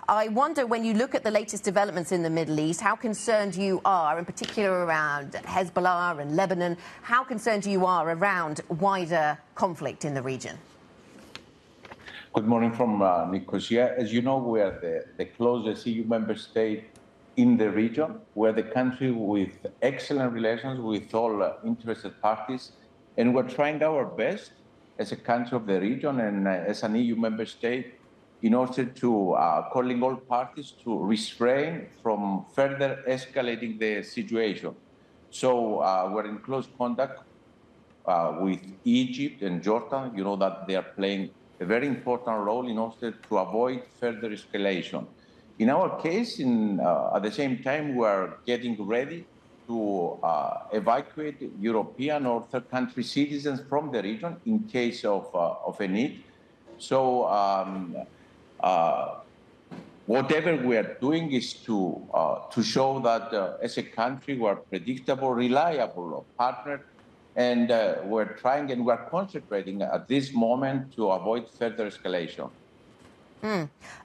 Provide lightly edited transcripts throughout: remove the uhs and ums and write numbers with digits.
I wonder, when you look at the latest developments in the Middle East, how concerned you are, in particular around Hezbollah and Lebanon, how concerned you are around wider conflict in the region? Good morning from Nicosia. As you know, we are the closest EU member state in the region. We're the country with excellent relations with all interested parties, and we're trying our best as a country of the region and as an EU member state in order to calling all parties to refrain from further escalating the situation. So we're in close contact with Egypt and Jordan. You know that they are playing a very important role in order to avoid further escalation. In our case, at the same time, we are getting ready to evacuate European or third country citizens from the region in case of a need. So whatever we are doing is to show that as a country we are predictable, reliable partner, and we're trying and we're concentrating at this moment to avoid further escalation.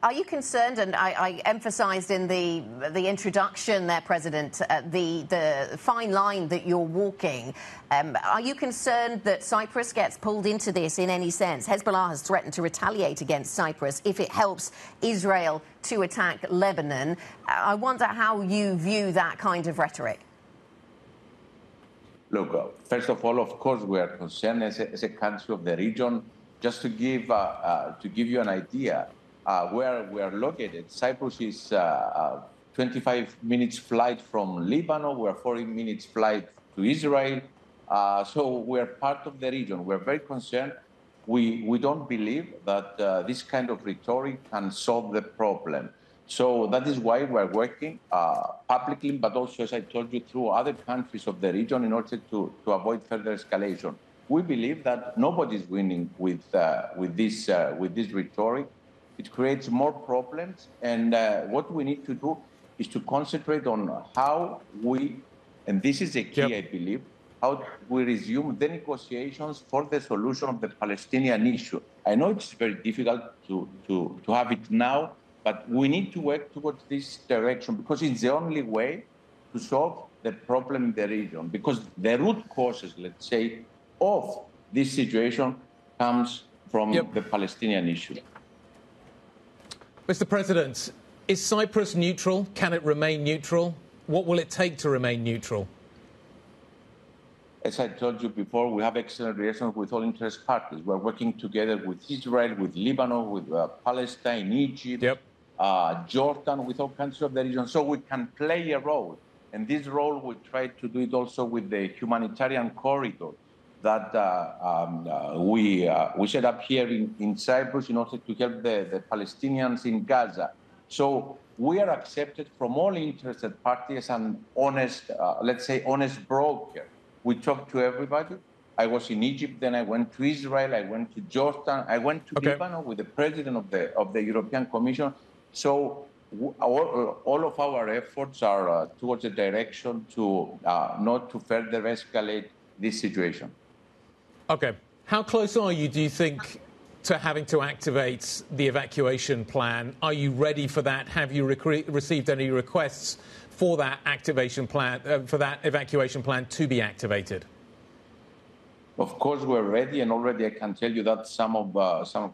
Are you concerned, and I emphasised in the introduction there, President, the fine line that you're walking. Are you concerned that Cyprus gets pulled into this in any sense? Hezbollah has threatened to retaliate against Cyprus if it helps Israel to attack Lebanon. I wonder how you view that kind of rhetoric. Look, first of all, of course, we are concerned as a country of the region. Just to give you an idea, where we are located, Cyprus is 25 minutes flight from Lebanon. We're 40 minutes flight to Israel. So we're part of the region. We're very concerned. We don't believe that this kind of rhetoric can solve the problem. So that is why we're working publicly, but also, as I told you, through other countries of the region in order to avoid further escalation. We believe that nobody's winning with this rhetoric. It creates more problems, and what we need to do is to concentrate on how we, and this is a key, I believe, how we resume the negotiations for the solution of the Palestinian issue. I know it's very difficult to have it now, but we need to work towards this direction because it's the only way to solve the problem in the region. Because the root causes, let's say, of this situation comes from the Palestinian issue. Mr. President, is Cyprus neutral? Can it remain neutral? What will it take to remain neutral? As I told you before, we have excellent relations with all interested parties. We're working together with Israel, with Lebanon, with Palestine, Egypt, Jordan, with all countries of the region, so we can play a role. And this role, we try to do it also with the humanitarian corridor that we set up here in Cyprus in order to help the Palestinians in Gaza. So we are accepted from all interested parties and honest, let's say, honest broker. We talk to everybody. I was in Egypt, then I went to Israel, I went to Jordan, I went to Lebanon with the president of the European Commission. So all of our efforts are towards a direction to not to further escalate this situation. Okay. How close are you, do you think, to having to activate the evacuation plan? Are you ready for that? Have you received any requests for that activation plan, for that evacuation plan to be activated? Of course, we're ready, and already I can tell you that some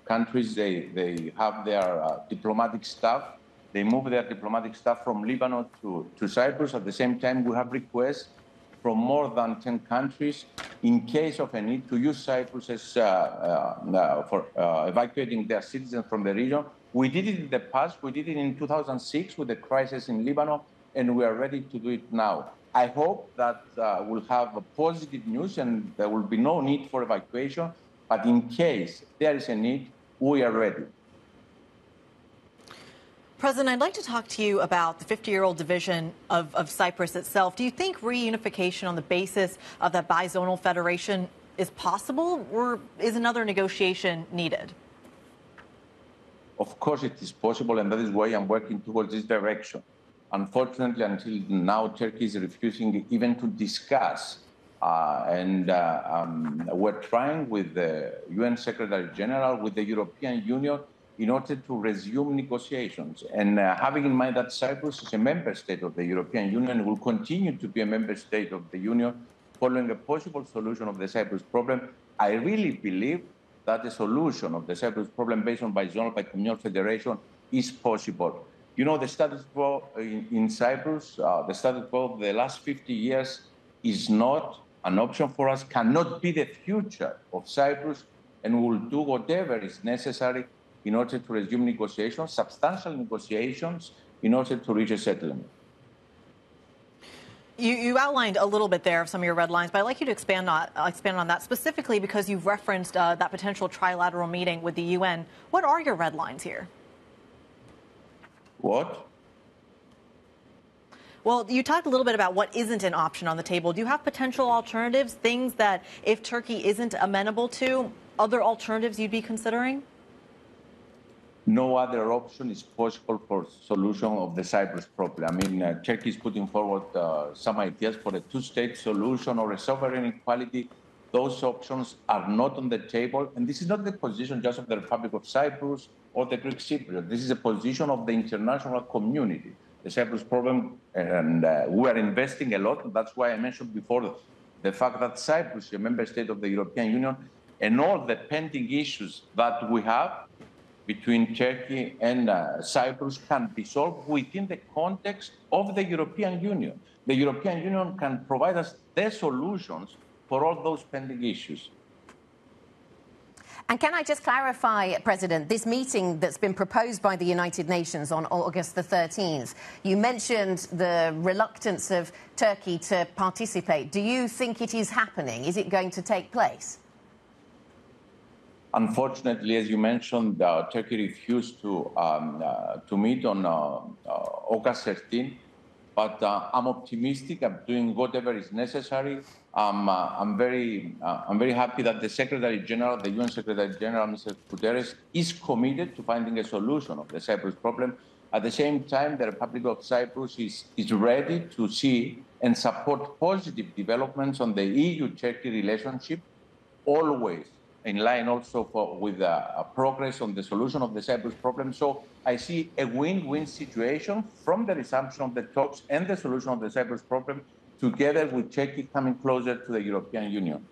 countries they have their diplomatic staff. They move their diplomatic staff from Lebanon to Cyprus. At the same time, we have requests from more than 10 countries in case of a need to use Cyprus as for evacuating their citizens from the region. We did it in the past. We did it in 2006 with the crisis in Lebanon, and we are ready to do it now. I hope that we'll have positive news and there will be no need for evacuation. But in case there is a need, we are ready. President, I'd like to talk to you about the 50-year-old division of Cyprus itself. Do you think reunification on the basis of that bizonal federation is possible, or is another negotiation needed? Of course it is possible, and that is why I'm working towards this direction. Unfortunately, until now, Turkey is refusing even to discuss. We're trying with the UN Secretary General, with the European Union, in order to resume negotiations. And having in mind that Cyprus is a member state of the European Union, will continue to be a member state of the Union, following a possible solution of the Cyprus problem, I really believe that the solution of the Cyprus problem based on bizonal, bicommunal federation is possible. You know, the status quo in Cyprus, the status quo of the last 50 years is not an option for us, cannot be the future of Cyprus, and we will do whatever is necessary in order to resume negotiations, substantial negotiations, in order to reach a settlement. You outlined a little bit there of some of your red lines, but I'd like you to expand on that specifically because you've referenced that potential trilateral meeting with the UN. What are your red lines here? What? Well, you talked a little bit about what isn't an option on the table. Do you have potential alternatives, things that if Turkey isn't amenable to, other alternatives you'd be considering? No other option is possible for solution of the Cyprus problem. I mean, Turkey is putting forward some ideas for a two-state solution or a sovereign equality. Those options are not on the table. And this is not the position just of the Republic of Cyprus or the Greek Cypriot. This is a position of the international community. The Cyprus problem, and we are investing a lot. That's why I mentioned before the fact that Cyprus is a member state of the European Union, and all the pending issues that we have between Turkey and Cyprus can be solved within the context of the European Union. The European Union can provide us the solutions for all those pending issues. And can I just clarify, President, this meeting that's been proposed by the United Nations on August the 13th, you mentioned the reluctance of Turkey to participate. Do you think it is happening? Is it going to take place? Unfortunately, as you mentioned, Turkey refused to meet on August 13. But I'm optimistic. I'm doing whatever is necessary. I'm very happy that the Secretary General, the UN Secretary General, Mr. Guterres, is committed to finding a solution of the Cyprus problem. At the same time, the Republic of Cyprus is ready to see and support positive developments on the EU-Turkey relationship, always in line also with progress on the solution of the Cyprus problem. So I see a win-win situation from the resumption of the talks and the solution of the Cyprus problem, together with Turkey coming closer to the European Union.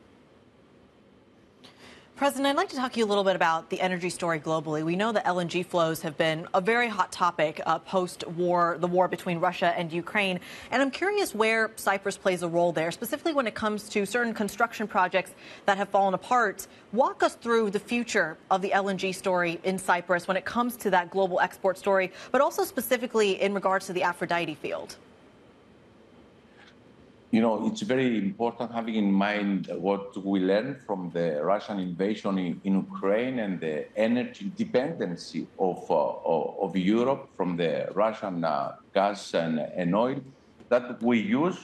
President, I'd like to talk to you a little bit about the energy story globally. We know that LNG flows have been a very hot topic post-war, the war between Russia and Ukraine. And I'm curious where Cyprus plays a role there, specifically when it comes to certain construction projects that have fallen apart. Walk us through the future of the LNG story in Cyprus when it comes to that global export story, but also specifically in regards to the Aphrodite field. You know, it's very important having in mind what we learned from the Russian invasion in Ukraine and the energy dependency of Europe from the Russian gas and oil, that we use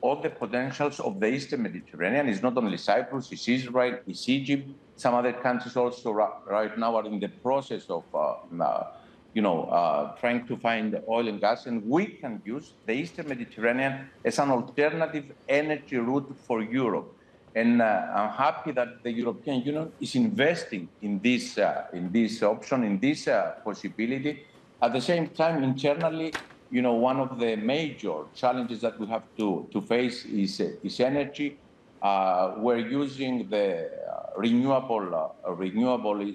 all the potentials of the Eastern Mediterranean. It's not only Cyprus, it's Israel, it's Egypt. Some other countries also right now are in the process of trying to find oil and gas, and we can use the Eastern Mediterranean as an alternative energy route for Europe. And I'm happy that the European Union is investing in this option, in this possibility. At the same time, internally, you know, one of the major challenges that we have to face is energy. We're using the renewable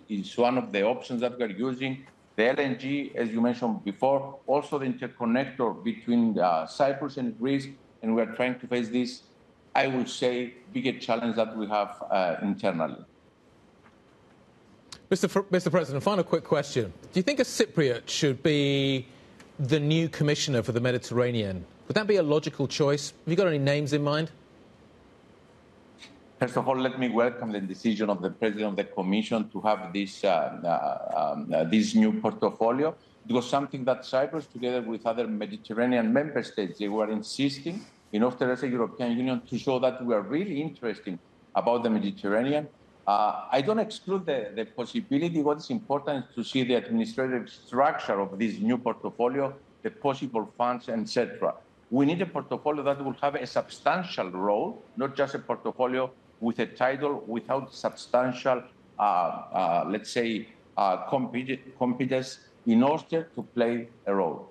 is one of the options that we're using. The LNG, as you mentioned before, also the interconnector between Cyprus and Greece, and we're trying to face this, I would say, bigger challenge that we have internally. Mr. President, final quick question. Do you think a Cypriot should be the new commissioner for the Mediterranean? Would that be a logical choice? Have you got any names in mind? First of all, let me welcome the decision of the President of the Commission to have this new portfolio. It was something that Cyprus, together with other Mediterranean member states, they were insisting in order as a European Union to show that we are really interested about the Mediterranean. I don't exclude the possibility. What is important is to see the administrative structure of this new portfolio, the possible funds, etc. We need a portfolio that will have a substantial role, not just a portfolio with a title without substantial, let's say, competence in order to play a role.